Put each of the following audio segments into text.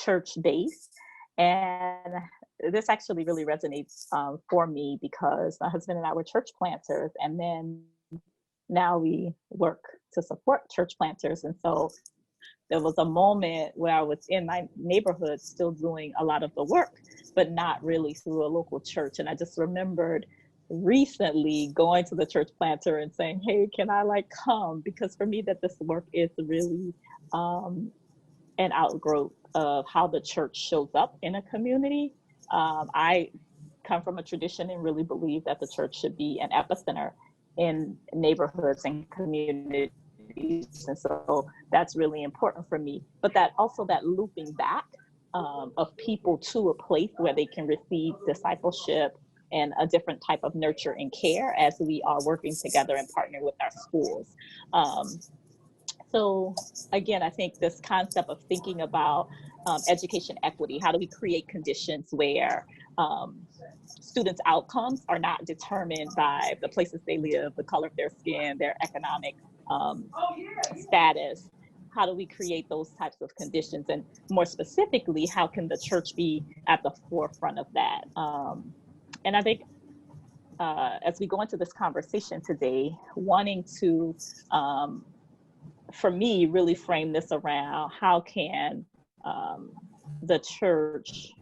church-based. And this actually really resonates for me because my husband and I were church planters, and then now we work to support church planters. And so there was a moment where I was in my neighborhood still doing a lot of the work, but not really through a local church. And I just remembered recently going to the church planter and saying, hey, can I come? Because for me, that this work is really an outgrowth of how the church shows up in a community. I come from a tradition and really believe that the church should be an epicenter in neighborhoods and communities. And so that's really important for me. But that also that looping back of people to a place where they can receive discipleship and a different type of nurture and care as we are working together and partner with our schools. So again, I think this concept of thinking about education equity, how do we create conditions where students' outcomes are not determined by the places they live, the color of their skin, their economic status. How do we create those types of conditions? And more specifically, how can the church be at the forefront of that? And I think as we go into this conversation today, wanting to, for me, really frame this around how can the church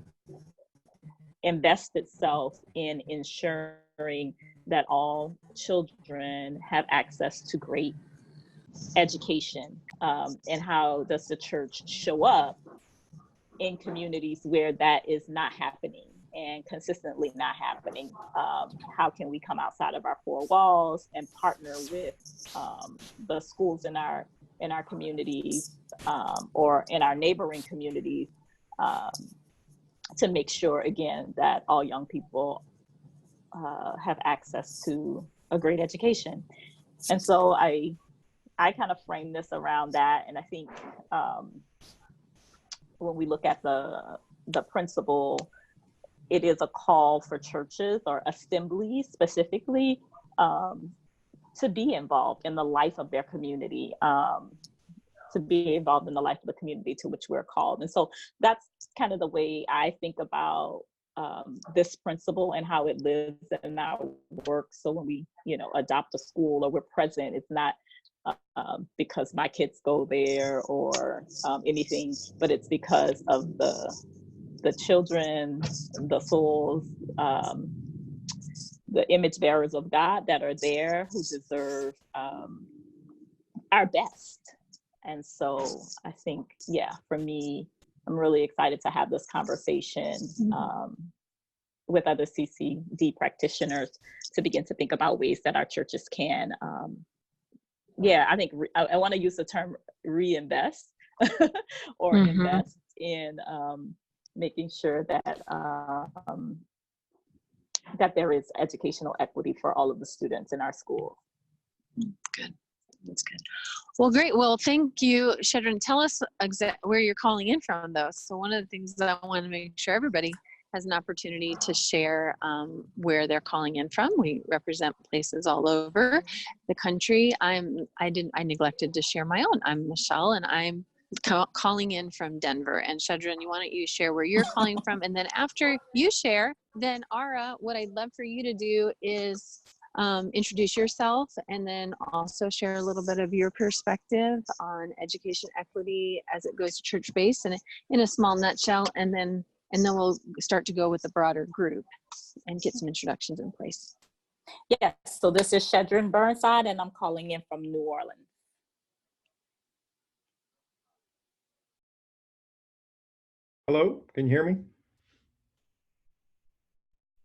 invest itself in ensuring that all children have access to great education, and how does the church show up in communities where that is not happening and consistently not happening? How can we come outside of our four walls and partner with the schools in our communities or in our neighboring communities to make sure, again, that all young people have access to a great education? And so I kind of frame this around that. And I think when we look at the principle, it is a call for churches or assemblies specifically to be involved in the life of their community, to be involved in the life of the community to which we're called. And so that's kind of the way I think about this principle and how it lives in our work. So when we, adopt a school or we're present, it's not because my kids go there or anything, but it's because of the children, the souls, the image bearers of God that are there who deserve our best. And so I think, for me, I'm really excited to have this conversation with other CCD practitioners to begin to think about ways that our churches can, I think I want to use the term reinvest or invest in making sure that that there is educational equity for all of the students in our school. Good. That's good. Well, great. Well, thank you, Shedrin. Tell us where you're calling in from, though. So one of the things that I want to make sure everybody has an opportunity to share where they're calling in from. We represent places all over the country. I neglected to share my own. I'm Michelle, and I'm calling in from Denver. And Shedrin, why don't you share where you're calling from? And then after you share, then Ara, what I'd love for you to do is introduce yourself and then also share a little bit of your perspective on education equity as it goes to church base and in a small nutshell, and then we'll start to go with the broader group and get some introductions in place. Yes, so this is Shedrin Burnside, and I'm calling in from New Orleans. Hello, can you hear me?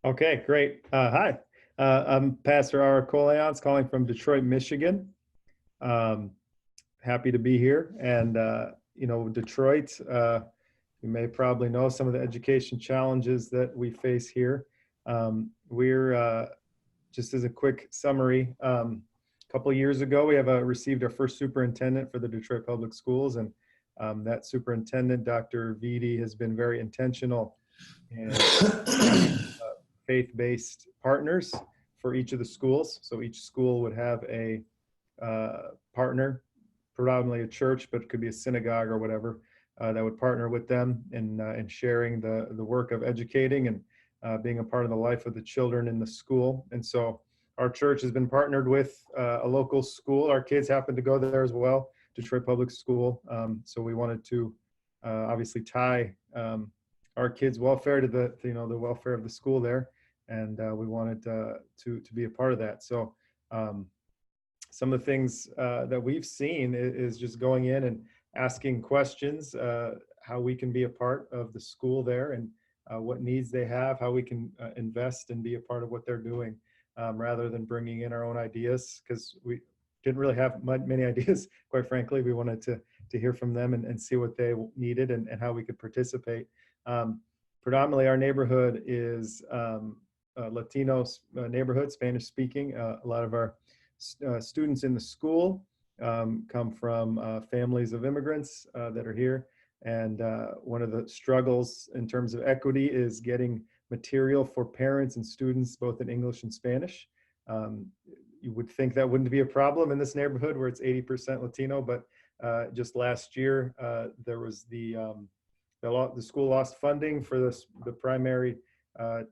Okay, great. Hi, I'm Pastor Ara Coleons calling from Detroit, Michigan. Happy to be here. And, Detroit, you may probably know some of the education challenges that we face here. We're, just as a quick summary, a couple of years ago, we have received our first superintendent for the Detroit Public Schools. And that superintendent, Dr. Vitti, has been very intentional in faith-based partners for each of the schools. So each school would have a partner, predominantly a church, but it could be a synagogue or whatever, that would partner with them in sharing the work of educating and being a part of the life of the children in the school. And so our church has been partnered with a local school. Our kids happen to go there as well, Detroit Public School. So we wanted to obviously tie our kids' welfare to the welfare of the school there, and we wanted to be a part of that. So some of the things that we've seen is just going in and asking questions, how we can be a part of the school there, and what needs they have, how we can invest and be a part of what they're doing, rather than bringing in our own ideas, because we didn't really have many ideas, quite frankly. We wanted to hear from them and see what they needed and how we could participate. Predominantly, our neighborhood is a Latino neighborhood, Spanish speaking. A lot of our students in the school come from families of immigrants that are here. And one of the struggles in terms of equity is getting material for parents and students, both in English and Spanish. You would think that wouldn't be a problem in this neighborhood where it's 80% Latino, but just last year, there was the school lost funding for the primary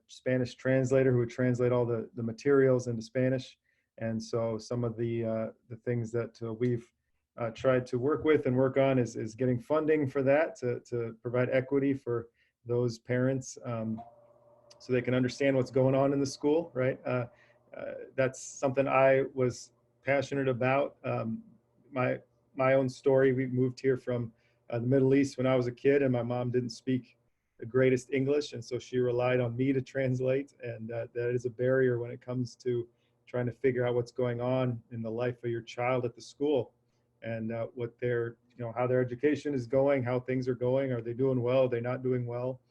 Spanish translator who would translate all the materials into Spanish. And so some of the things that we've tried to work with and work on is getting funding for that to provide equity for those parents, so they can understand what's going on in the school, right? That's something I was passionate about. My own story, we moved here from the Middle East when I was a kid, and my mom didn't speak the greatest English, and so she relied on me to translate, and that is a barrier when it comes to trying to figure out what's going on in the life of your child at the school, and what their, how their education is going, how things are going. Are they doing well? Are they not doing well?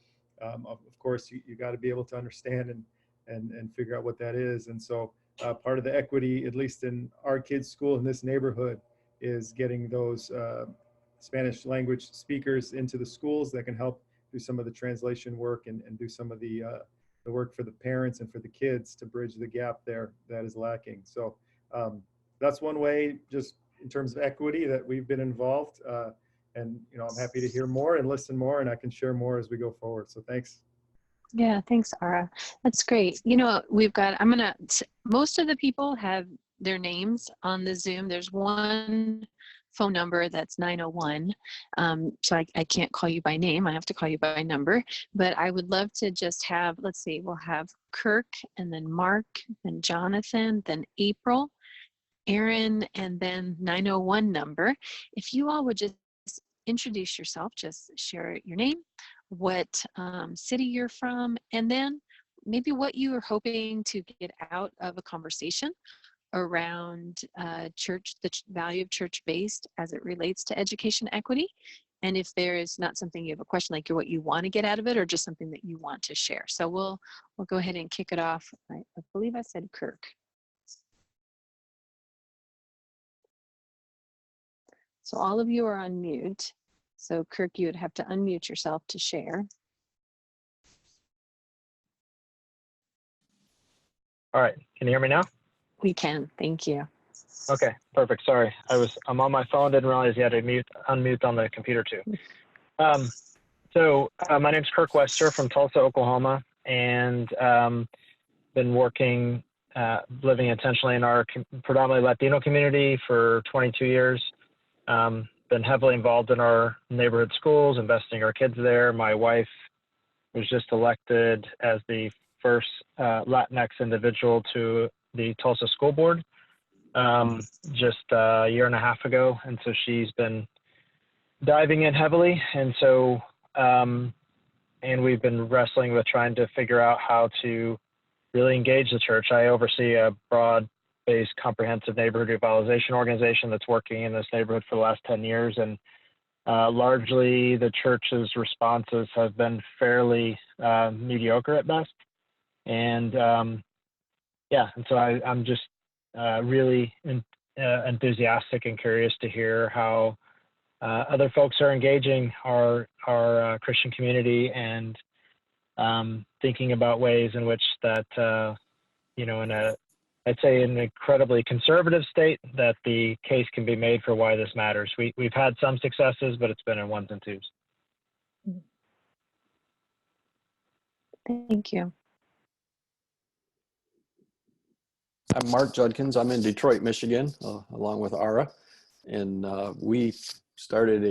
Of course, you got to be able to understand and figure out what that is. And so part of the equity, at least in our kids' school in this neighborhood, is getting those Spanish language speakers into the schools that can help do some of the translation work and do some of the work for the parents and for the kids to bridge the gap there that is lacking. So that's one way, just in terms of equity, that we've been involved. And I'm happy to hear more and listen more, and I can share more as we go forward. So thanks. Yeah, thanks, Ara. That's great. We've got, most of the people have their names on the Zoom. There's one phone number that's 901. So I can't call you by name. I have to call you by number. But I would love to just have, let's see, we'll have Kirk, and then Mark, then Jonathan, then April, Aaron, and then 901 number. If you all would just introduce yourself, just share your name, what city you're from, and then maybe what you are hoping to get out of a conversation around church, the value of church-based as it relates to education equity. And if there is not something you have a question, like what you want to get out of it, or just something that you want to share. So we'll go ahead and kick it off. I believe I said Kirk. So all of you are on mute. So Kirk, you would have to unmute yourself to share. All right, can you hear me now? We can, thank you. Okay, perfect. Sorry, I'm on my phone, didn't realize you had to unmute on the computer too. So my name's Kirk Wester from Tulsa, Oklahoma, and been working, living intentionally in our predominantly Latino community for 22 years. Been heavily involved in our neighborhood schools, investing our kids there. My wife was just elected as the first Latinx individual to the Tulsa School Board just a year and a half ago. And so she's been diving in heavily. And so, and we've been wrestling with trying to figure out how to really engage the church. I oversee a broad-based comprehensive neighborhood revitalization organization that's working in this neighborhood for the last 10 years. And largely the church's responses have been fairly mediocre at best. And yeah, and so I'm just really enthusiastic and curious to hear how other folks are engaging our Christian community and thinking about ways in which that, I'd say in an incredibly conservative state, that the case can be made for why this matters. We've had some successes, but it's been in ones and twos. Thank you. I'm Mark Judkins. I'm in Detroit, Michigan, along with Ara. And we started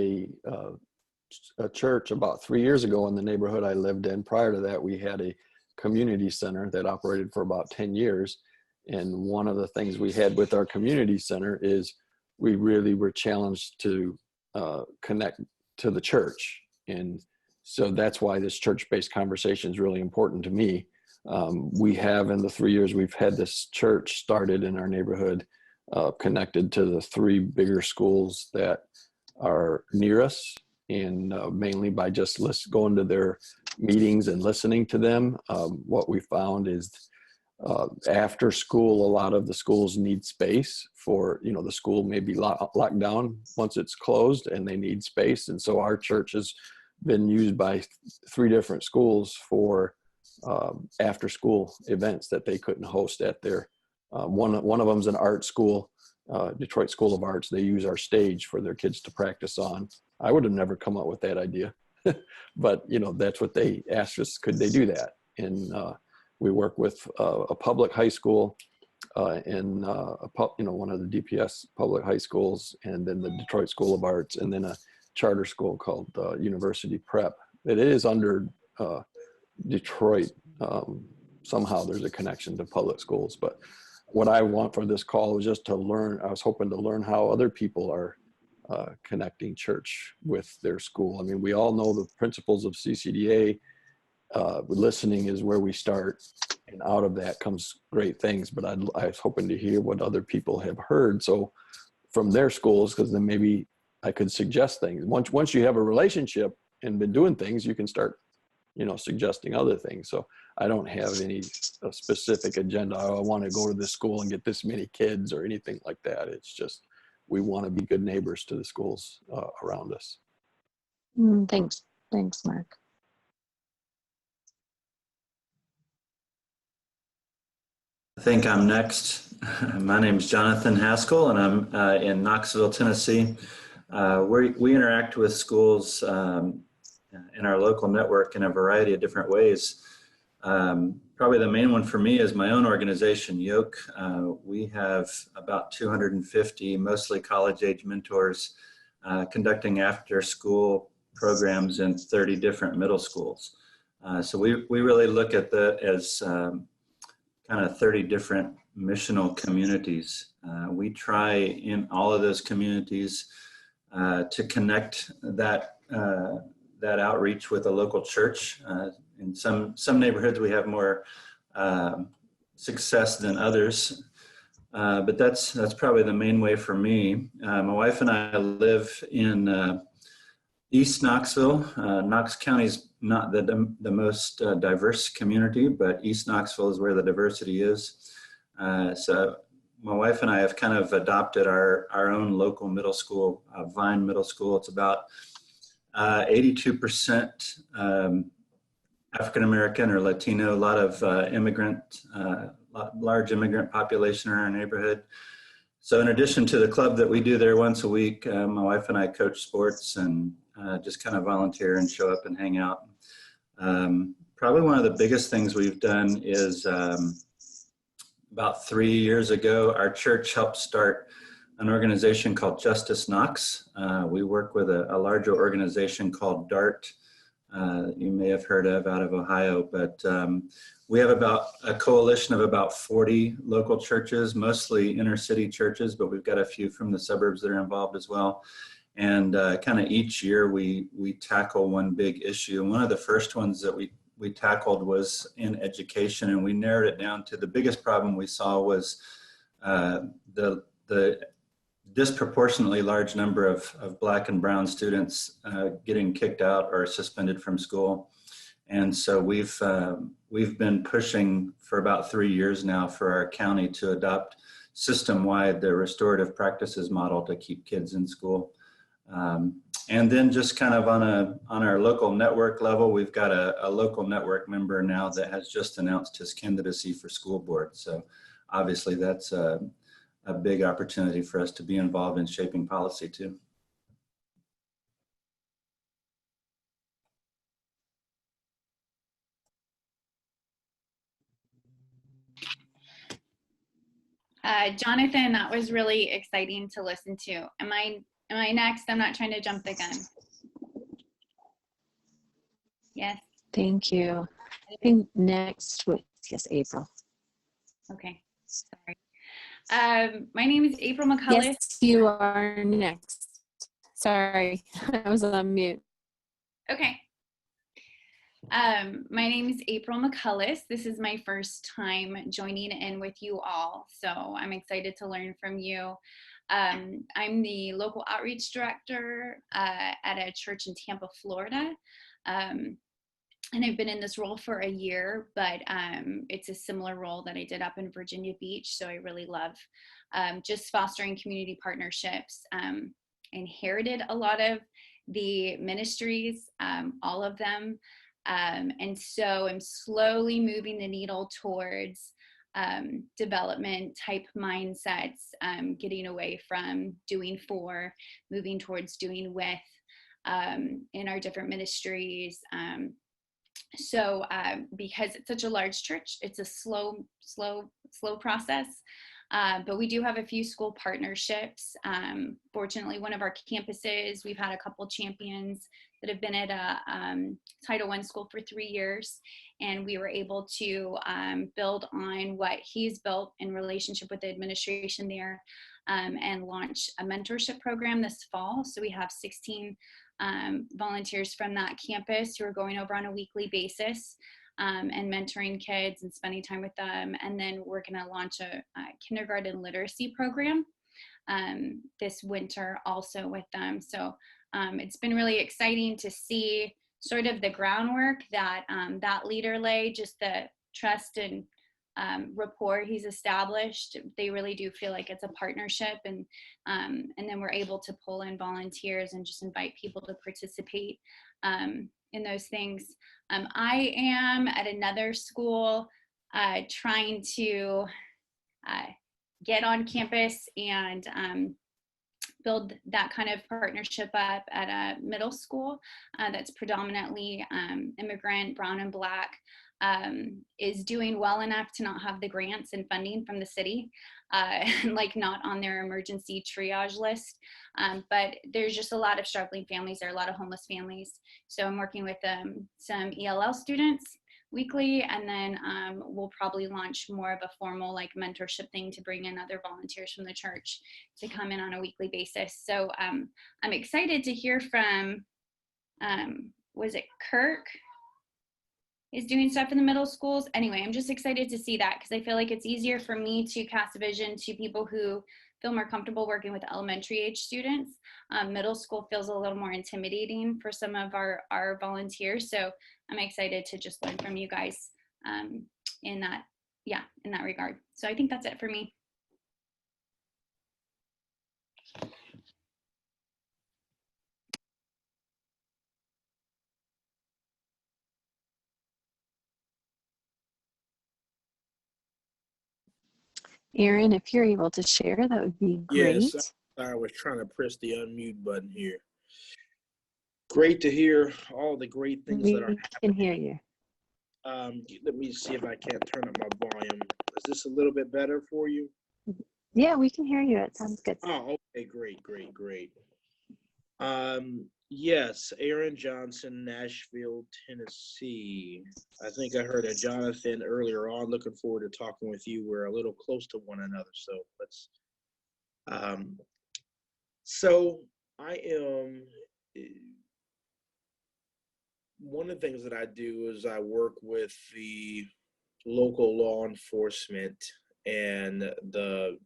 a church about 3 years ago in the neighborhood I lived in. Prior to that, we had a community center that operated for about 10 years. And one of the things we had with our community center is we really were challenged to connect to the church. And so that's why this church-based conversation is really important to me. We have, in the 3 years we've had this church started in our neighborhood, connected to the 3 bigger schools that are near us, and mainly by just going to their meetings and listening to them. What we found is after school, a lot of the schools need space for, the school may be locked down once it's closed and they need space. And so our church has been used by 3 different schools for after school events that they couldn't host at their, one of them's an art school, Detroit School of Arts. They use our stage for their kids to practice on. I would have never come up with that idea, but that's what they asked us, could they do that? And we work with a public high school and one of the DPS public high schools, and then the Detroit School of Arts, and then a charter school called University Prep. It is under Detroit. Somehow there's a connection to public schools. But what I want for this call was just to learn. I was hoping to learn how other people are connecting church with their school. I mean, we all know the principles of CCDA. Listening is where we start, and out of that comes great things. But I was hoping to hear what other people have heard, so from their schools, because then maybe I could suggest things. Once you have a relationship and been doing things, you can start suggesting other things. So I don't have any specific agenda. I want to go to this school and get this many kids or anything like that. It's just, we want to be good neighbors to the schools around us. Thanks, Mark. I think I'm next. My name is Jonathan Haskell, and I'm in Knoxville, Tennessee. We interact with schools in our local network in a variety of different ways. Probably the main one for me is my own organization, Yoke. We have about 250, mostly college-age mentors, conducting after-school programs in 30 different middle schools. So we really look at that as kind of 30 different missional communities. We try in all of those communities to connect that outreach with a local church. In some neighborhoods we have more success than others, but that's probably the main way for me. My wife and I live in East Knoxville. Knox County is not the most diverse community, but East Knoxville is where the diversity is. So my wife and I have kind of adopted our own local middle school, Vine Middle School. It's about 82% African-American or Latino, a lot of large immigrant population in our neighborhood. So in addition to the club that we do there once a week, my wife and I coach sports and just kind of volunteer and show up and hang out. Probably one of the biggest things we've done is about 3 years ago, our church helped start an organization called Justice Knox. We work with a larger organization called DART, you may have heard of, out of Ohio, but we have about a coalition of about 40 local churches, mostly inner city churches, but we've got a few from the suburbs that are involved as well. And kind of each year we tackle one big issue. And one of the first ones that we tackled was in education, and we narrowed it down to the biggest problem we saw was the disproportionately large number of Black and brown students getting kicked out or suspended from school. And so we've been pushing for about 3 years now for our county to adopt system-wide the restorative practices model to keep kids in school. And then just kind of on our local network level, we've got a local network member now that has just announced his candidacy for school board. So obviously that's a big opportunity for us to be involved in shaping policy too. Jonathan, that was really exciting to listen to. Am I next? I'm not trying to jump the gun. Yes. Thank you. I think next was, yes, April. Okay. Sorry. My name is April McCullis. Yes, you are next. Sorry, I was on mute. Okay. My name is April McCullis. This is my first time joining in with you all, so I'm excited to learn from you. I'm the local outreach director at a church in Tampa, Florida. And I've been in this role for a year, but it's a similar role that I did up in Virginia Beach. So I really love just fostering community partnerships. Inherited a lot of the ministries, all of them. And so I'm slowly moving the needle towards development type mindsets, getting away from doing for, moving towards doing with in our different ministries. So because it's such a large church, it's a slow process. But we do have a few school partnerships. Fortunately, one of our campuses, we've had a couple champions that have been at a Title I school for 3 years. And we were able to build on what he's built in relationship with the administration there and launch a mentorship program this fall. So we have 16 volunteers from that campus who are going over on a weekly basis and mentoring kids and spending time with them. And then we're going to launch a kindergarten literacy program this winter also with them. So it's been really exciting to see sort of the groundwork that that leader laid, just the trust and rapport he's established. They really do feel like it's a partnership, and then we're able to pull in volunteers and just invite people to participate in those things. I am at another school trying to get on campus and build that kind of partnership up at a middle school that's predominantly immigrant, brown and Black, is doing well enough to not have the grants and funding from the city, like not on their emergency triage list. But there's just a lot of struggling families. There are a lot of homeless families. So I'm working with some ELL students weekly, and then we'll probably launch more of a formal like mentorship thing to bring in other volunteers from the church to come in on a weekly basis. So I'm excited to hear from, was it Kirk is doing stuff in the middle schools? Anyway, I'm just excited to see that because I feel like it's easier for me to cast a vision to people who feel more comfortable working with elementary age students. Middle school feels a little more intimidating for some of our volunteers. So I'm excited to just learn from you guys in that regard. So I think that's it for me. Aaron, if you're able to share, that would be great. Yes, I was trying to press the unmute button here. Great to hear all the great things that are happening. We can hear you. Let me see if I can't turn up my volume. Is this a little bit better for you? Yeah, we can hear you. It sounds good. Oh, okay, great. Yes, Aaron Johnson, Nashville, Tennessee. I think I heard a Jonathan earlier on. Looking forward to talking with you. We're a little close to one another, so let's. So I am. One of the things that I do is I work with the local law enforcement and the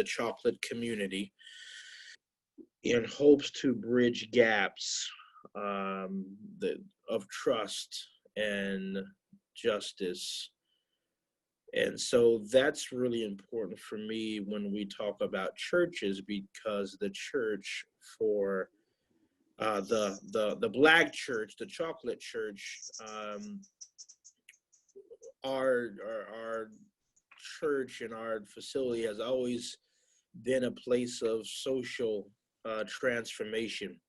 chocolate community in hopes to bridge gaps of trust and justice. And so that's really important for me when we talk about churches, because the church for the Black church, the chocolate church, our church and our facility has always been a place of social transformation.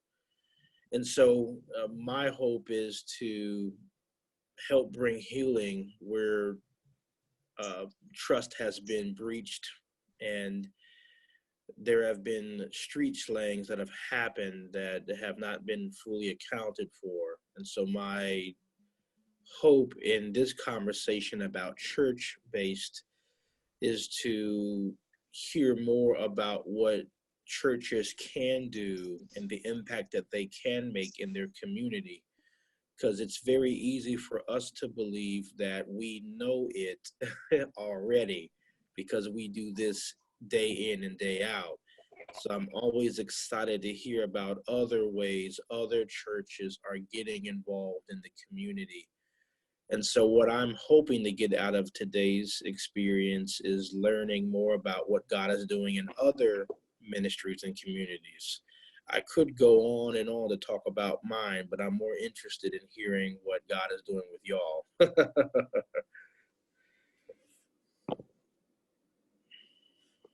And so my hope is to help bring healing where trust has been breached And there have been street slangs that have happened that have not been fully accounted for. And so my hope in this conversation about church-based is to hear more about what churches can do and the impact that they can make in their community. Because it's very easy for us to believe that we know it already because we do this day in and day out. So I'm always excited to hear about other ways other churches are getting involved in the community. And so what I'm hoping to get out of today's experience is learning more about what God is doing in other ministries and communities. I could go on and on to talk about mine, but I'm more interested in hearing what God is doing with y'all.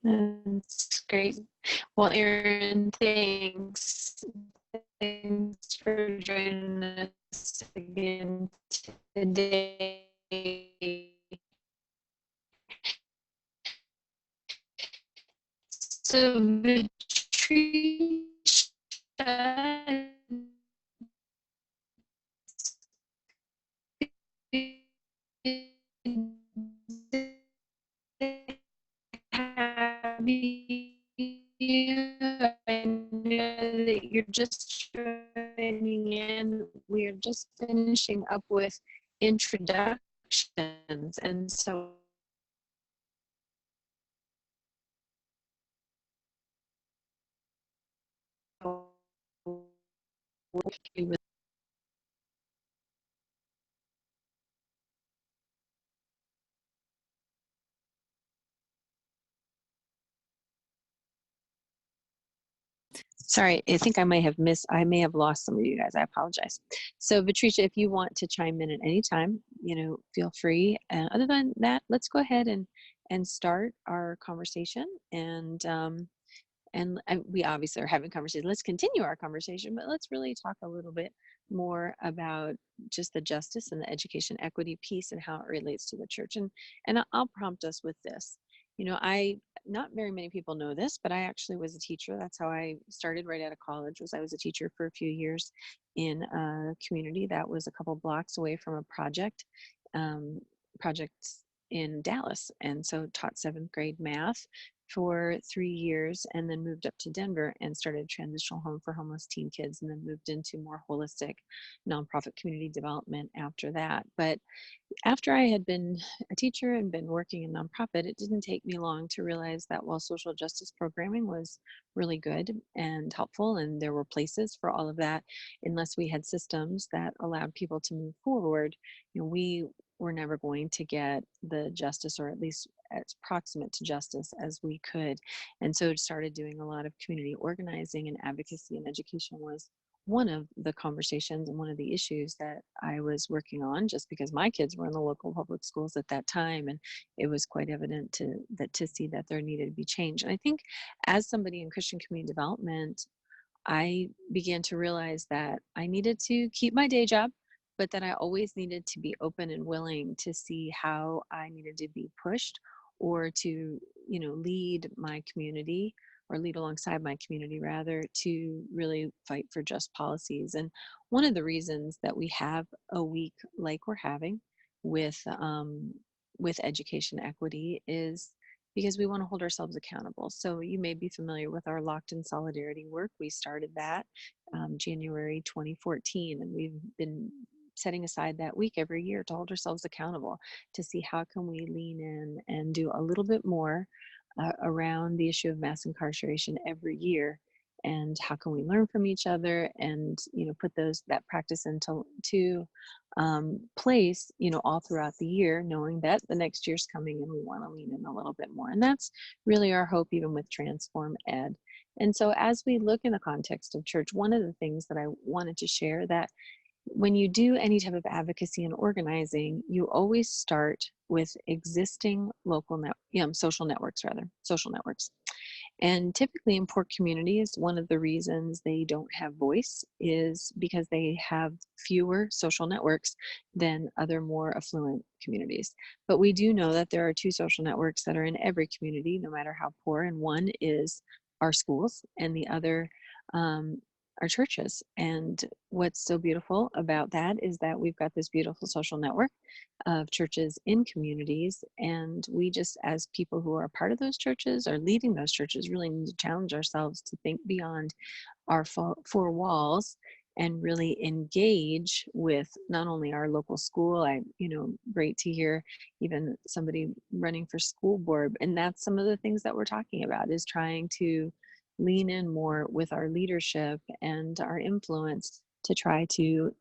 That's great. Well, Aaron, thanks. Thanks for joining us again today. So, Patricia, have you, I know that you're just joining in. We're just finishing up with introductions, and so sorry, I think I may have lost some of you guys. I apologize. So Patricia, if you want to chime in at any time, feel free. And other than that, let's go ahead and start our conversation. And we obviously are having conversation. Let's continue our conversation, but let's really talk a little bit more about just the justice and the education equity piece and how it relates to the church. And I'll prompt us with this. Not very many people know this, but I actually was a teacher. That's how I started right out of college. I was a teacher for a few years in a community that was a couple blocks away from a project in Dallas. And so taught 7th grade math for 3 years, and then moved up to Denver and started a transitional home for homeless teen kids, and then moved into more holistic nonprofit community development after that. But after I had been a teacher and been working in nonprofit, it didn't take me long to realize that while social justice programming was really good and helpful, and there were places for all of that, unless we had systems that allowed people to move forward, we were never going to get the justice, or at least as proximate to justice as we could. And so started doing a lot of community organizing, and advocacy and education was one of the conversations and one of the issues that I was working on, just because my kids were in the local public schools at that time, and it was quite evident to see that there needed to be change. And I think as somebody in Christian community development, I began to realize that I needed to keep my day job, but that I always needed to be open and willing to see how I needed to be pushed, or to, lead my community, or lead alongside my community rather, to really fight for just policies. And one of the reasons that we have a week like we're having with education equity is because we want to hold ourselves accountable. So you may be familiar with our Locked in Solidarity work. We started that January 2014, and we've been setting aside that week every year to hold ourselves accountable, to see how can we lean in and do a little bit more around the issue of mass incarceration every year, and how can we learn from each other, and put that practice into place all throughout the year, knowing that the next year's coming and we want to lean in a little bit more. And that's really our hope, even with Transform Ed. And so as we look in the context of church, one of the things that I wanted to share, that when you do any type of advocacy and organizing, you always start with existing social networks. And typically in poor communities, one of the reasons they don't have voice is because they have fewer social networks than other more affluent communities. But we do know that there are two social networks that are in every community, no matter how poor, and one is our schools, and the other our churches. And what's so beautiful about that is that we've got this beautiful social network of churches in communities, and we just, as people who are part of those churches or leading those churches, really need to challenge ourselves to think beyond our four walls and really engage with not only our local school. Great to hear even somebody running for school board, and that's some of the things that we're talking about, is trying to lean in more with our leadership and our influence to try to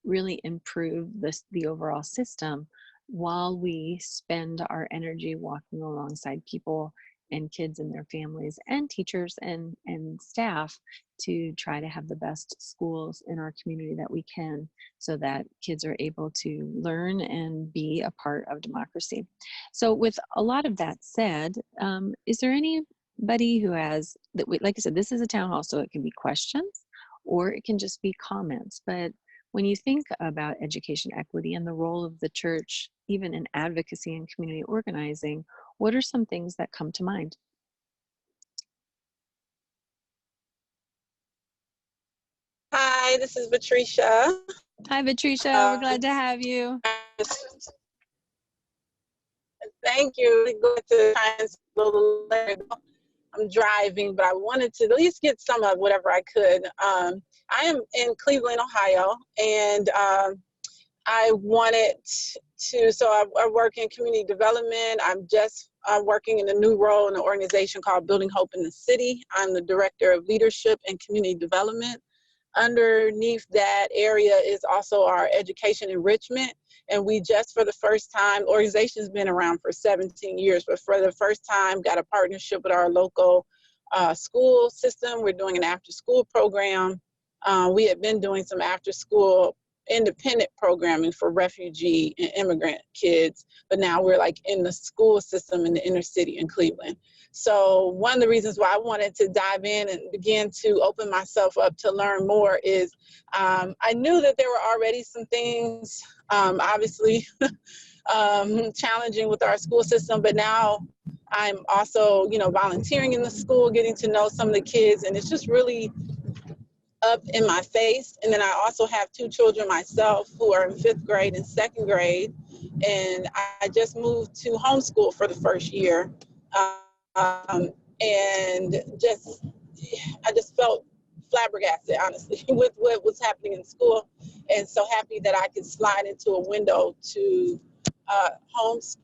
really improve the overall system, while we spend our energy walking alongside people and kids and their families and teachers and staff to try to have the best schools in our community that we can, so that kids are able to learn and be a part of democracy. So with a lot of that said, is there anybody who has, like I said, this is a town hall, so it can be questions or it can just be comments, but when you think about education equity and the role of the church, even in advocacy and community organizing, what are some things that come to mind? Hi, this is Patricia. Hi, Patricia. We're glad to have you. Thank you. I'm driving, but I wanted to at least get some of whatever I could. I am in Cleveland, Ohio, and I wanted to, so I work in community development. I'm just working in a new role in an organization called Building Hope in the City. I'm the Director of Leadership and Community Development. Underneath that area is also our education enrichment. And we just, for the first time, the organization's been around for 17 years, but for the first time got a partnership with our local school system. We're doing an after-school program. We had been doing some after-school independent programming for refugee and immigrant kids, but now we're like in the school system in the inner city in Cleveland. So one of the reasons why I wanted to dive in and begin to open myself up to learn more is I knew that there were already some things, obviously, challenging with our school system, but now I'm also, volunteering in the school, getting to know some of the kids, and it's just really up in my face. And then I also have two children myself who are in 5th grade and 2nd grade, and I just moved to homeschool for the first year. And I just felt flabbergasted, honestly, with what was happening in school, and so happy that I could slide into a window to homeschool.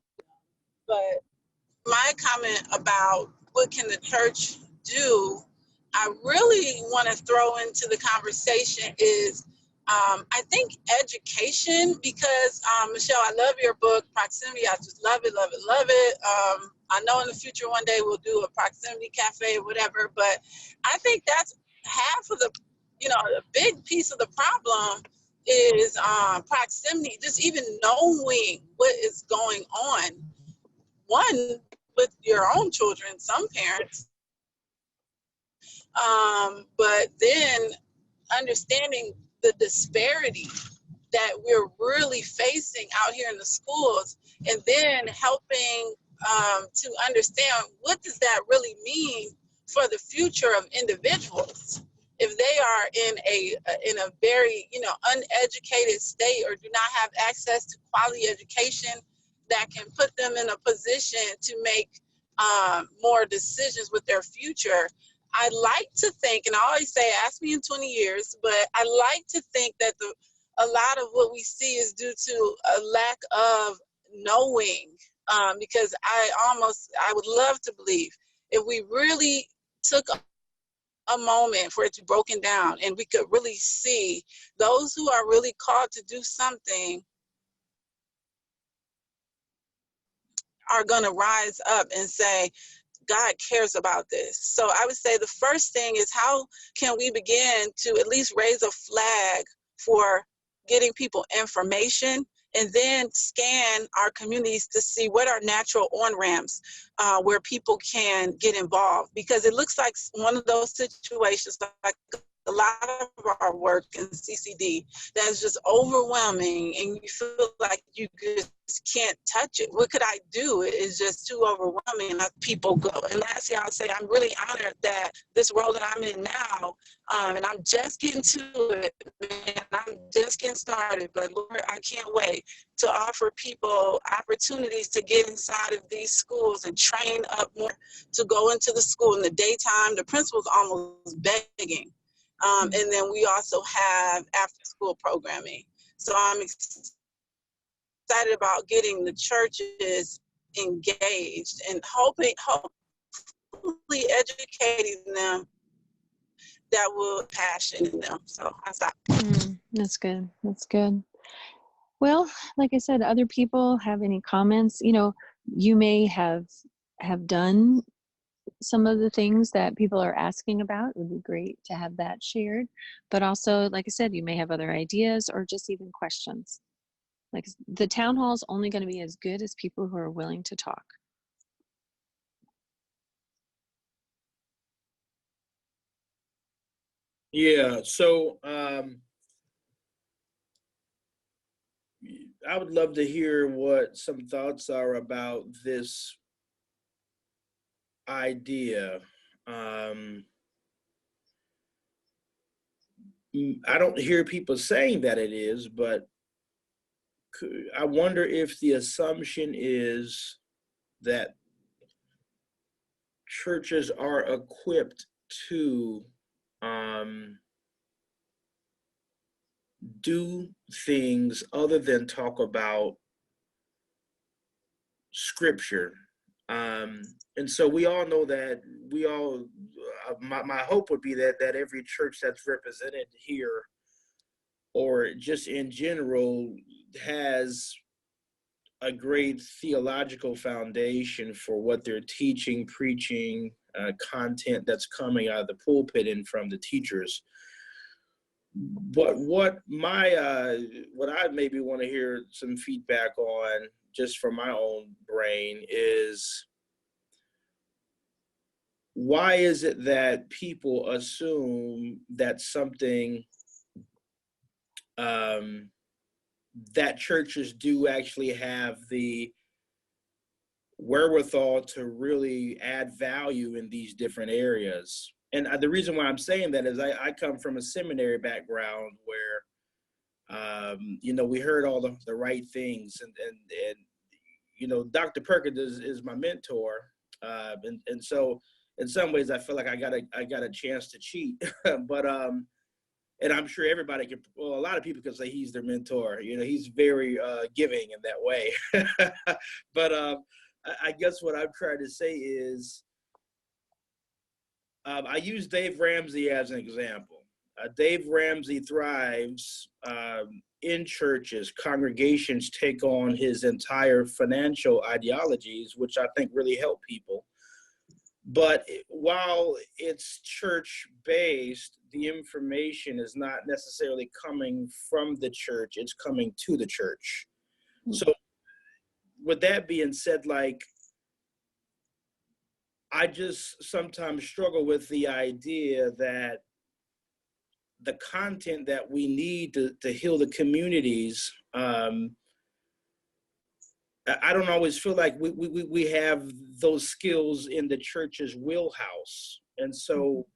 But my comment about what can the church do, I really want to throw into the conversation is I think education, because Michelle, I love your book, Proximity. I just love it, love it, love it. I know in the future one day we'll do a proximity cafe or whatever, but I think that's half of the, a big piece of the problem is proximity, just even knowing what is going on. One, with your own children, some parents, but then understanding the disparity that we're really facing out here in the schools, and then helping to understand what does that really mean for the future of individuals if they are in a very uneducated state or do not have access to quality education that can put them in a position to make more decisions with their future. I like to think, and I always say, ask me in 20 years, but I like to think that a lot of what we see is due to a lack of knowing, because I would love to believe if we really took a moment for it to be broken down and we could really see those who are really called to do something are going to rise up and say, God cares about this. So I would say the first thing is, how can we begin to at least raise a flag for getting people information and then scan our communities to see what are natural on-ramps where people can get involved. Because it looks like one of those situations, like a lot of our work in CCD, that's just overwhelming and you feel like you just can't touch it. What could I do? It is just too overwhelming and people go. And lastly, I'll say I'm really honored that this role that I'm in now, and I'm just getting to it, man, I'm just getting started, but Lord, I can't wait to offer people opportunities to get inside of these schools and train up more to go into the school in the daytime. The principal's almost begging. And then we also have after school programming. So I'm excited about getting the churches engaged and hopefully educating them that will passion in them. So I stop. That's good. That's good. Well, like I said, other people have any comments? You know, you may have done some of the things that people are asking about. It would be great to have that shared. But also, like I said, you may have other ideas or just even questions. Like the town hall is only going to be as good as people who are willing to talk. Yeah, so I would love to hear what some thoughts are about this idea. I don't hear people saying that it is, but I wonder if the assumption is that churches are equipped to do things other than talk about scripture. And so we all know that my hope would be that every church that's represented here or just in general has a great theological foundation for what they're teaching, preaching, content that's coming out of the pulpit and from the teachers. But what I maybe want to hear some feedback on, just from my own brain, is why is it that people assume that something that churches do actually have the wherewithal to really add value in these different areas? And the reason why I'm saying that is I come from a seminary background where, we heard all the right things, and Dr. Perkins is my mentor, and so in some ways I feel like I got a chance to cheat, but and I'm sure everybody can. Well, a lot of people can say he's their mentor. He's very giving in that way. But I guess what I'm trying to say is, I use Dave Ramsey as an example. Dave Ramsey thrives in churches. Congregations take on his entire financial ideologies, which I think really help people. But while it's church-based, the information is not necessarily coming from the church, it's coming to the church. So with that being said, I just sometimes struggle with the idea that the content that we need to heal the communities, I don't always feel like we have those skills in the church's wheelhouse. And so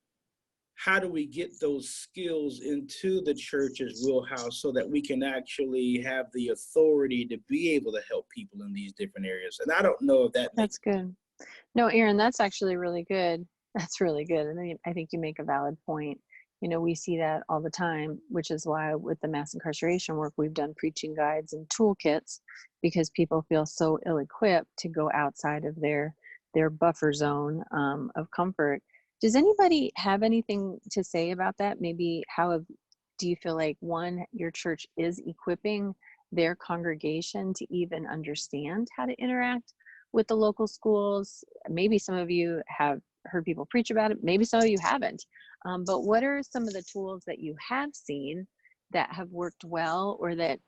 how do we get those skills into the church's wheelhouse so that we can actually have the authority to be able to help people in these different areas? And I don't know if That's good. No, Aaron, that's actually really good. That's really good. And I think you make a valid point. We see that all the time, which is why with the mass incarceration work, we've done preaching guides and toolkits, because people feel so ill-equipped to go outside of their buffer zone of comfort. Does anybody have anything to say about that? Maybe do you feel like, one, your church is equipping their congregation to even understand how to interact with the local schools? Maybe some of you have heard people preach about it. Maybe some of you haven't. But what are some of the tools that you have seen that have worked well, or that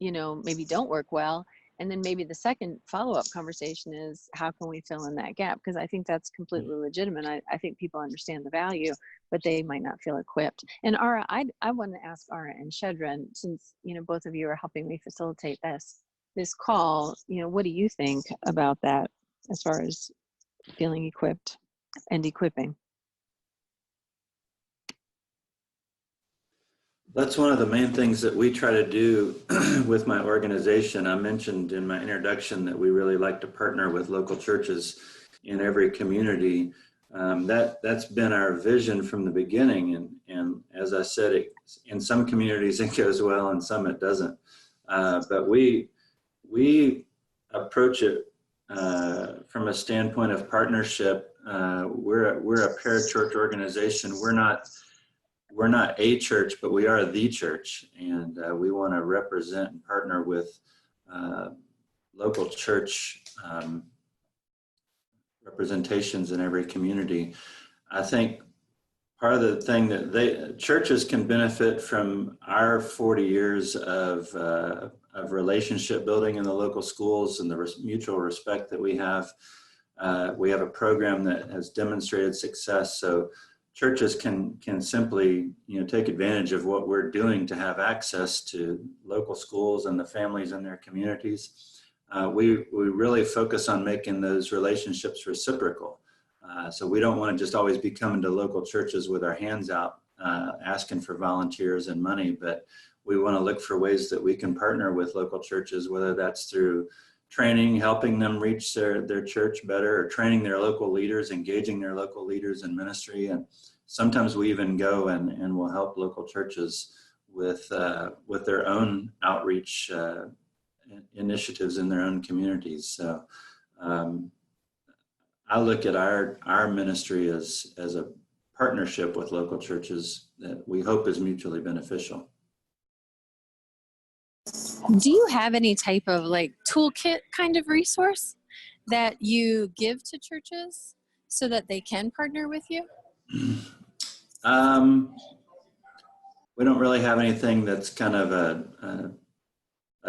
maybe don't work well. And then maybe the second follow-up conversation is, how can we fill in that gap? Because I think that's completely legitimate. I think people understand the value, but they might not feel equipped. And Ara, I want to ask Ara and Shedrin, since both of you are helping me facilitate this call, what do you think about that as far as feeling equipped and equipping? That's one of the main things that we try to do with my organization. I mentioned in my introduction that we really like to partner with local churches in every community. That's been our vision from the beginning. And as I said, in some communities it goes well and some it doesn't. But we approach it from a standpoint of partnership. We're a parachurch organization. We're not a church, but we are the church, and we want to represent and partner with local church representations in every community. I think part of the thing that churches can benefit from our 40 years of relationship building in the local schools and the mutual respect that we have. We have a program that has demonstrated success, so churches can simply take advantage of what we're doing to have access to local schools and the families in their communities. We really focus on making those relationships reciprocal. So we don't want to just always be coming to local churches with our hands out asking for volunteers and money, but we want to look for ways that we can partner with local churches, whether that's through training, helping them reach their church better, or training their local leaders, engaging their local leaders in ministry. And sometimes we even go and will help local churches with their own outreach initiatives in their own communities. So I look at our ministry as a partnership with local churches that we hope is mutually beneficial. Do you have any type of toolkit kind of resource that you give to churches so that they can partner with you? We don't really have anything that's kind of a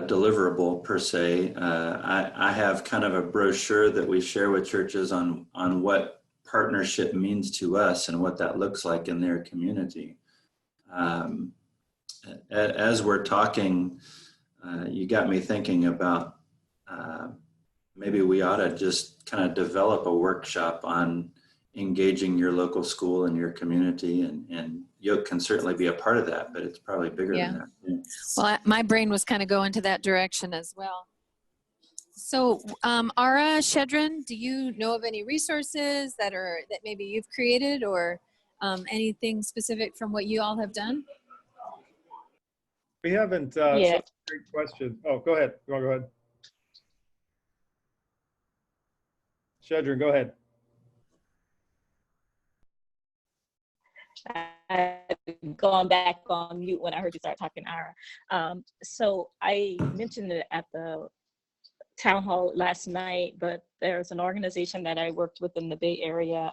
deliverable per se. I have kind of a brochure that we share with churches on what partnership means to us and what that looks like in their community. As we're talking, you got me thinking about maybe we ought to just kind of develop a workshop on engaging your local school and your community, and Yoke can certainly be a part of that, but it's probably bigger than that. Yeah. Well, my brain was kind of going to that direction as well. So Ara, Shedrin, do you know of any resources that maybe you've created, or anything specific from what you all have done? We haven't. Yeah. That's a great question. Oh, go ahead. Go ahead. Shedrin, go ahead. Going back on mute when I heard you start talking, Ara. So I mentioned it at the town hall last night, but there's an organization that I worked with in the Bay Area,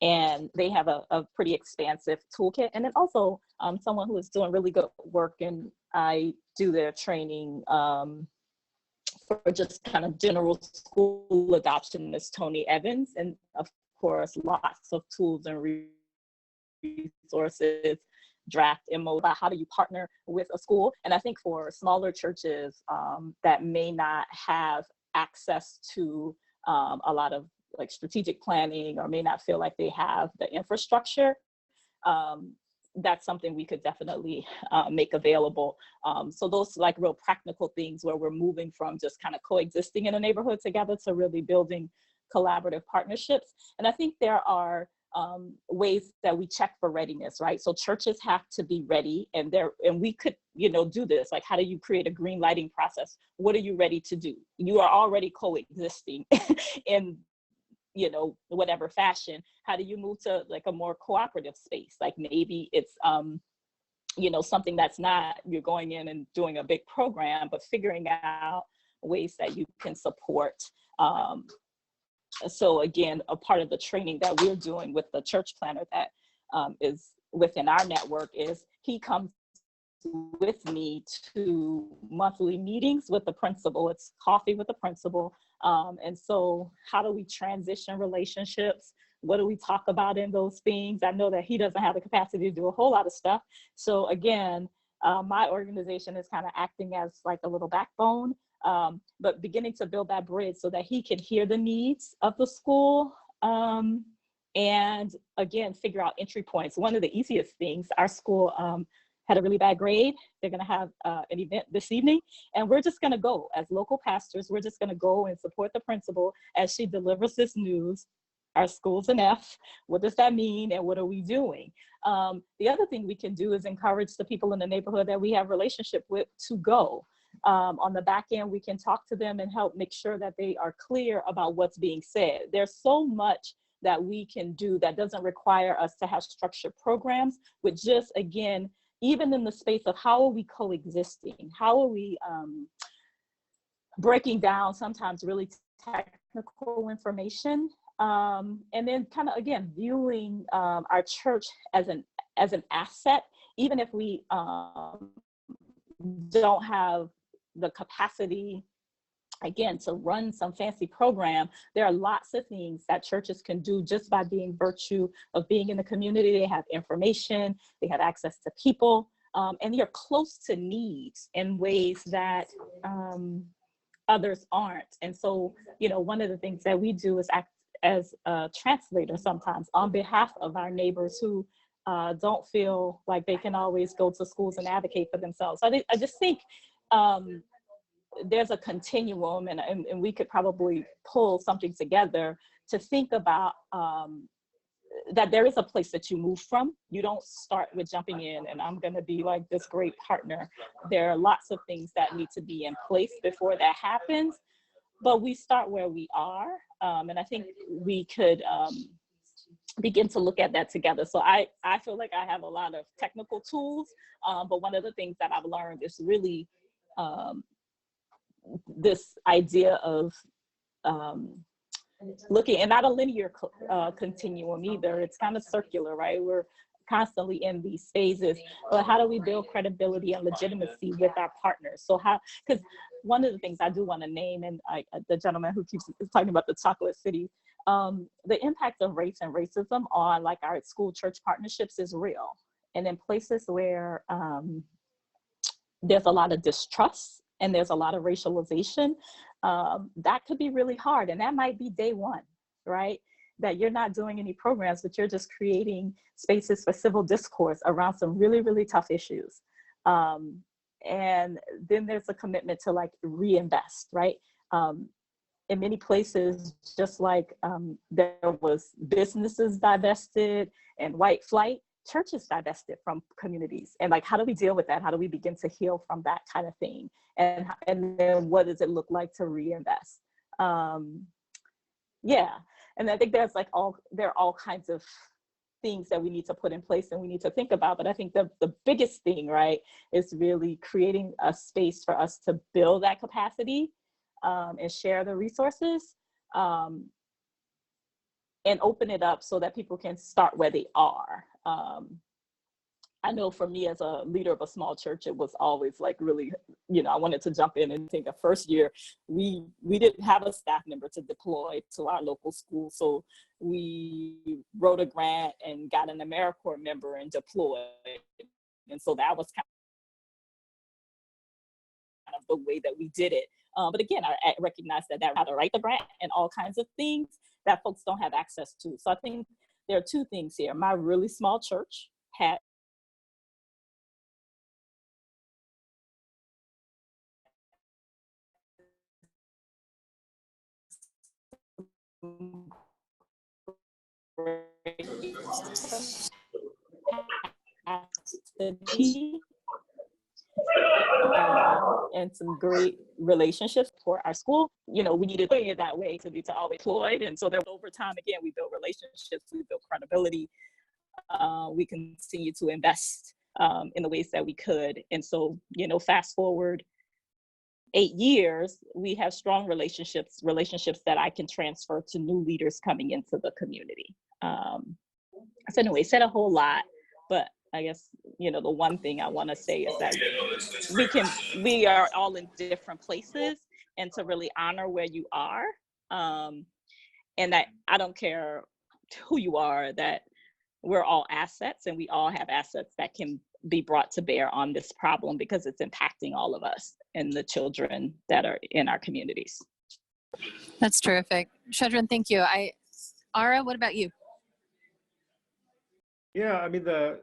and they have a pretty expansive toolkit. And then also someone who is doing really good work, and I do their training for just kind of general school adoption, is Tony Evans. And of course, lots of tools and resources, draft MO about how do you partner with a school. And I think for smaller churches that may not have access to a lot of strategic planning, or may not feel like they have the infrastructure, that's something we could definitely make available. So those real practical things where we're moving from just kind of coexisting in a neighborhood together to really building collaborative partnerships. And I think there are ways that we check for readiness, right? So churches have to be ready, and we could, do this. How do you create a green lighting process? What are you ready to do? You are already coexisting in, whatever fashion. How do you move to a more cooperative space? Maybe it's, something that's not, you're going in and doing a big program, but figuring out ways that you can support. So again, a part of the training that we're doing with the church planner that is within our network is he comes with me to monthly meetings with the principal. It's coffee with the principal. And so how do we transition relationships? What do we talk about in those things? I know that he doesn't have the capacity to do a whole lot of stuff. So again, my organization is kind of acting as like a little backbone, but beginning to build that bridge so that he can hear the needs of the school. And again, figure out entry points. One of the easiest things, our school had a really bad grade. They're gonna have an event this evening, and we're just gonna go as local pastors, we're just gonna go and support the principal as she delivers this news. Our school's an F. What does that mean, and what are we doing? The other thing we can do is encourage the people in the neighborhood that we have relationship with to go. On the back end, we can talk to them and help make sure that they are clear about what's being said. There's so much that we can do that doesn't require us to have structured programs, but just, again, even in the space of how are we coexisting? How are we breaking down sometimes really technical information? And then kind of, again, viewing our church as an asset, even if we don't have the capacity, again, to run some fancy program. There are lots of things that churches can do just by being virtue of being in the community. They have information, they have access to people, and you're close to needs in ways that others aren't. And so, you know, one of the things that we do is act as a translator sometimes on behalf of our neighbors who don't feel like they can always go to schools and advocate for themselves. So I just think there's a continuum, and we could probably pull something together to think about that there is a place that you move from. You don't start with jumping in and I'm gonna be like this great partner. There are lots of things that need to be in place before that happens, but we start where we are. And I think we could begin to look at that together. So I feel like I have a lot of technical tools, but one of the things that I've learned is really this idea of looking, and not a linear continuum either. It's kind of circular, right? We're constantly in these phases, but how do we build credibility and legitimacy with our partners? So how, because one of the things I do want to name, and the gentleman who keeps talking about the chocolate city, the impact of race and racism on like our school church partnerships is real. And in places where there's a lot of distrust and there's a lot of racialization, that could be really hard. And that might be day one, right? That you're not doing any programs, but you're just creating spaces for civil discourse around some really, really tough issues. And then there's a commitment to like reinvest, right? In many places, just like there was businesses divested and white flight, churches divested from communities. And like, how do we deal with that? How do we begin to heal from that kind of thing? And then what does it look like to reinvest? Yeah, and I think there's like there are all kinds of things that we need to put in place and we need to think about. But I think the biggest thing, right, is really creating a space for us to build that capacity and share the resources and open it up so that people can start where they are. I know for me as a leader of a small church, it was always like really, you know, I wanted to jump in and think the first year we didn't have a staff member to deploy to our local school. So we wrote a grant and got an AmeriCorps member and deployed. And so that was kind of the way that we did it. But again, I recognize that how to write the grant and all kinds of things that folks don't have access to. So I think there are two things here. My really small church had and some great relationships for our school. You know, we needed it that way to be to always deployed. And so there over time, again, we built relationships, we built credibility. We continue to invest in the ways that we could. And so, you know, fast forward 8 years, we have strong relationships that I can transfer to new leaders coming into the community. So anyway, said a whole lot, but I guess, the one thing I want to say is that we are all in different places, and to really honor where you are, and that I don't care who you are, that we're all assets, and we all have assets that can be brought to bear on this problem, because it's impacting all of us and the children that are in our communities. That's terrific. Shedrin, thank you. Ara, what about you? Yeah, I mean, I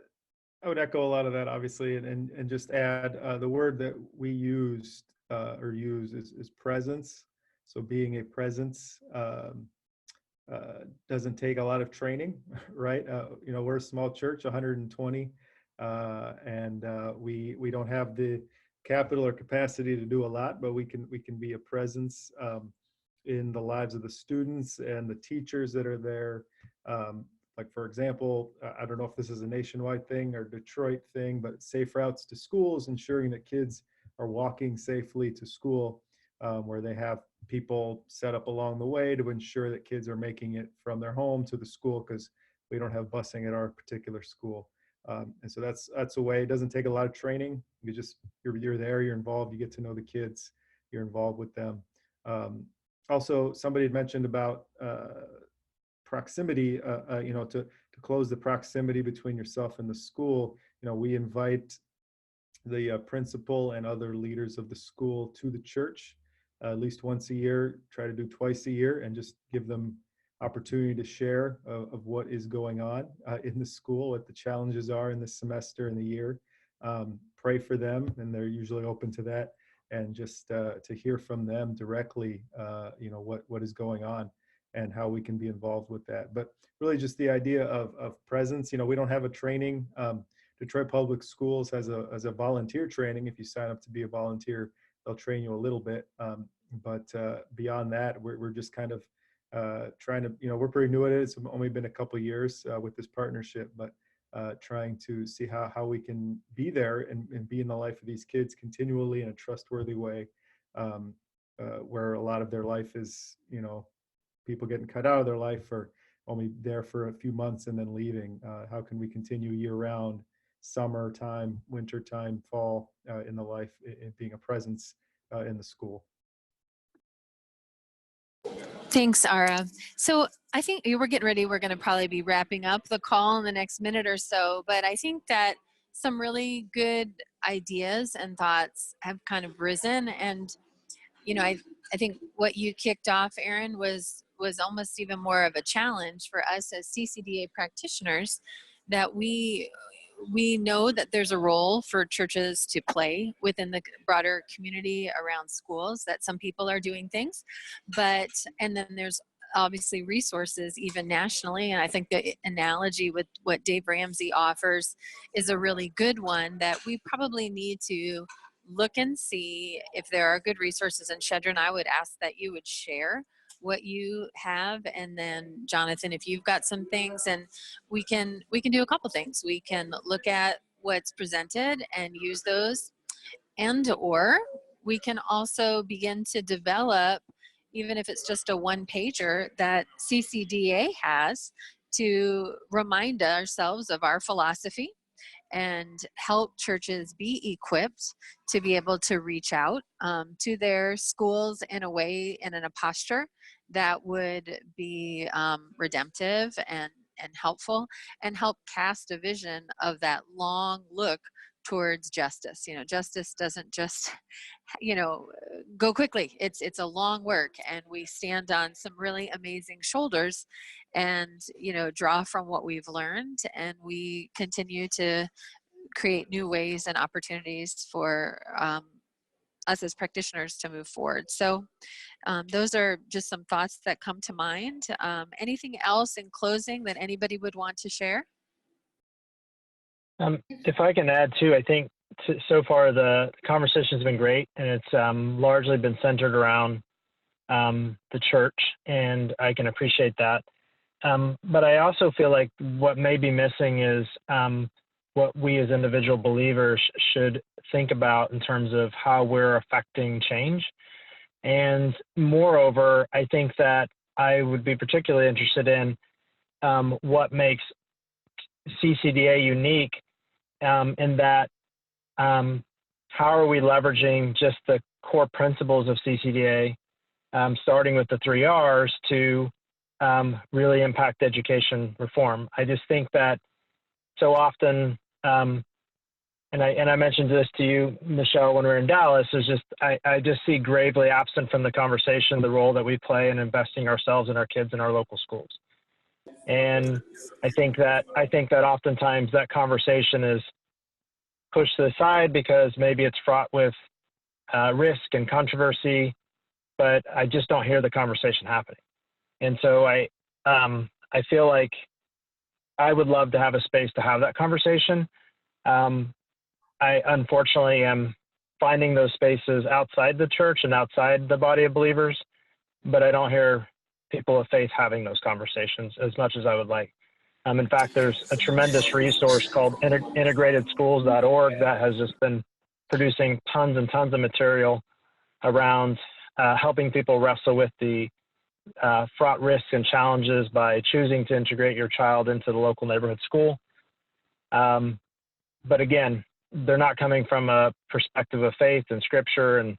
would echo a lot of that, obviously, and just add the word that we use is presence. So being a presence doesn't take a lot of training, right? We're a small church, 120, and we don't have the capital or capacity to do a lot, but we can be a presence in the lives of the students and the teachers that are there. Like, for example, I don't know if this is a nationwide thing or Detroit thing, but safe routes to schools, ensuring that kids are walking safely to school, where they have people set up along the way to ensure that kids are making it from their home to the school, because we don't have busing at our particular school. And so that's a way. It doesn't take a lot of training. You're there, you're involved, you get to know the kids, you're involved with them. Also, somebody had mentioned about proximity, to close the proximity between yourself and the school. We invite the principal and other leaders of the school to the church at least once a year, try to do twice a year, and just give them opportunity to share of what is going on in the school, what the challenges are in the semester and the year. Pray for them, and they're usually open to that, and just to hear from them directly, what is going on and how we can be involved with that. But really just the idea of presence. We don't have a training. Detroit Public Schools has a volunteer training. If you sign up to be a volunteer, they'll train you a little bit. But beyond that, we're just kind of trying to, we're pretty new at it. It's only been a couple of years with this partnership, but trying to see how we can be there and be in the life of these kids continually in a trustworthy way, where a lot of their life is, people getting cut out of their life or only there for a few months and then leaving. How can we continue year round, summertime, wintertime, fall, in the life, in being a presence in the school? Thanks, Ara. So I think we're getting ready. We're going to probably be wrapping up the call in the next minute or so, but I think that some really good ideas and thoughts have kind of risen. And, I think what you kicked off, Aaron, was almost even more of a challenge for us as CCDA practitioners, that we know that there's a role for churches to play within the broader community around schools, that some people are doing things, and then there's obviously resources even nationally. And I think the analogy with what Dave Ramsey offers is a really good one, that we probably need to look and see if there are good resources. And Shedrin, I would ask that you would share what you have, and then Jonathan, if you've got some things, and we can do a couple things. We can look at what's presented and use those, or we can also begin to develop, even if it's just a one-pager that CCDA has, to remind ourselves of our philosophy and help churches be equipped to be able to reach out to their schools in a way and in a posture that would be redemptive and helpful, and help cast a vision of that long look towards justice. Justice doesn't just, go quickly. It's a long work, and we stand on some really amazing shoulders, and, draw from what we've learned, and we continue to create new ways and opportunities for us as practitioners to move forward. So those are just some thoughts that come to mind. Anything else in closing that anybody would want to share? If I can add too, I think so far the conversation has been great, and it's largely been centered around the church, and I can appreciate that. But I also feel like what may be missing is what we as individual believers should think about in terms of how we're affecting change. And moreover, I think that I would be particularly interested in what makes CCDA unique in that how are we leveraging just the core principles of CCDA, starting with the 3 R's, to really impact education reform. I just think that so often, and I mentioned this to you, Michelle, when we were in Dallas, is just I just see gravely absent from the conversation the role that we play in investing ourselves and our kids in our local schools. And I think that oftentimes that conversation is pushed to the side because maybe it's fraught with risk and controversy, but I just don't hear the conversation happening. And so I feel like I would love to have a space to have that conversation. I unfortunately am finding those spaces outside the church and outside the body of believers, but I don't hear people of faith having those conversations as much as I would like. In fact, there's a tremendous resource called integratedschools.org that has just been producing tons and tons of material around helping people wrestle with the fraught risks and challenges by choosing to integrate your child into the local neighborhood school. But again, they're not coming from a perspective of faith and scripture. And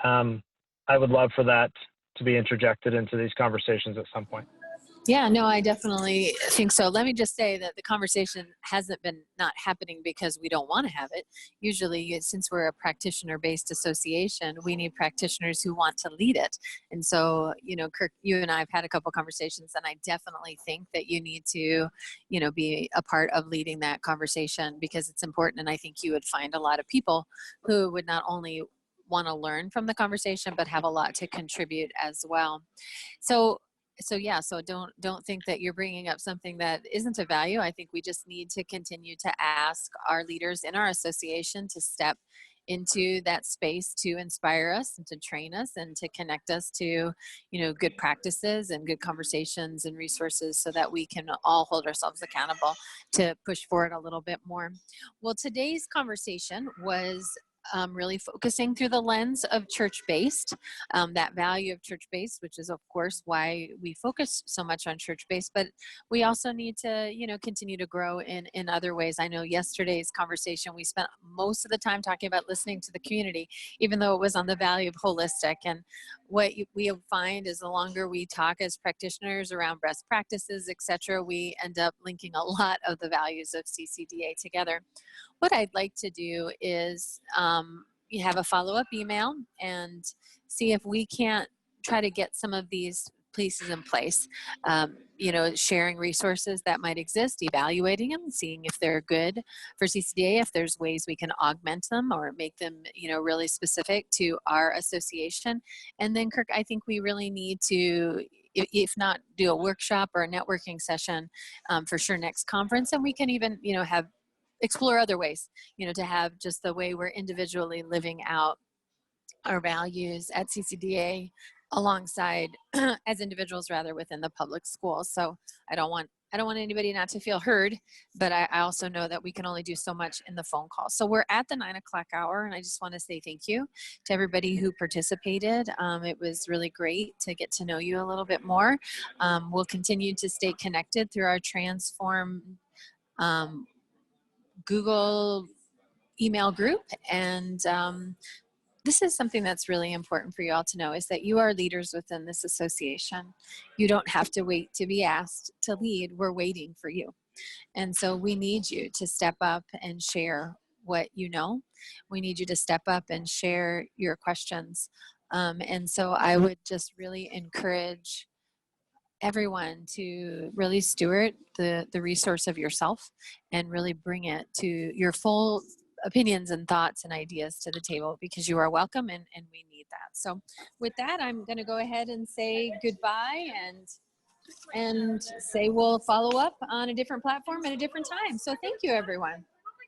I would love for that to be interjected into these conversations at some point. Yeah, no, I definitely think so. Let me just say that the conversation hasn't been not happening because we don't want to have it. Usually, since we're a practitioner-based association, we need practitioners who want to lead it. And so, Kirk, you and I have had a couple conversations, and I definitely think that you need to, be a part of leading that conversation because it's important. And I think you would find a lot of people who would not only want to learn from the conversation, but have a lot to contribute as well. So don't think that you're bringing up something that isn't of value. I think we just need to continue to ask our leaders in our association to step into that space to inspire us and to train us and to connect us to, good practices and good conversations and resources so that we can all hold ourselves accountable to push forward a little bit more. Well, today's conversation was really focusing through the lens of church-based, that value of church-based, which is of course why we focus so much on church-based, but we also need to, continue to grow in other ways. I know yesterday's conversation, we spent most of the time talking about listening to the community, even though it was on the value of holistic. And what we find is the longer we talk as practitioners around best practices, etc., we end up linking a lot of the values of CCDA together. What I'd like to do is you have a follow-up email and see if we can't try to get some of these pieces in place, sharing resources that might exist, evaluating them, seeing if they're good for CCDA, if there's ways we can augment them or make them, really specific to our association. And then, Kirk, I think we really need to, if not do a workshop or a networking session, for sure next conference, and we can even, explore other ways, to have just the way we're individually living out our values at CCDA alongside as individuals rather within the public schools. So I don't want anybody not to feel heard, but I also know that we can only do so much in the phone call. So we're at the 9 o'clock hour, and I just want to say thank you to everybody who participated. It was really great to get to know you a little bit more. We'll continue to stay connected through our Transform Google email group. And this is something that's really important for you all to know, is that you are leaders within this association. You don't have to wait to be asked to lead. We're waiting for you. And so we need you to step up and share what you know. We need you to step up and share your questions. And so I would just really encourage everyone to really steward the resource of yourself and really bring it to your full opinions and thoughts and ideas to the table, because you are welcome and we need that. So with that, I'm going to go ahead and say goodbye and say we'll follow up on a different platform at a different time. So thank you, everyone.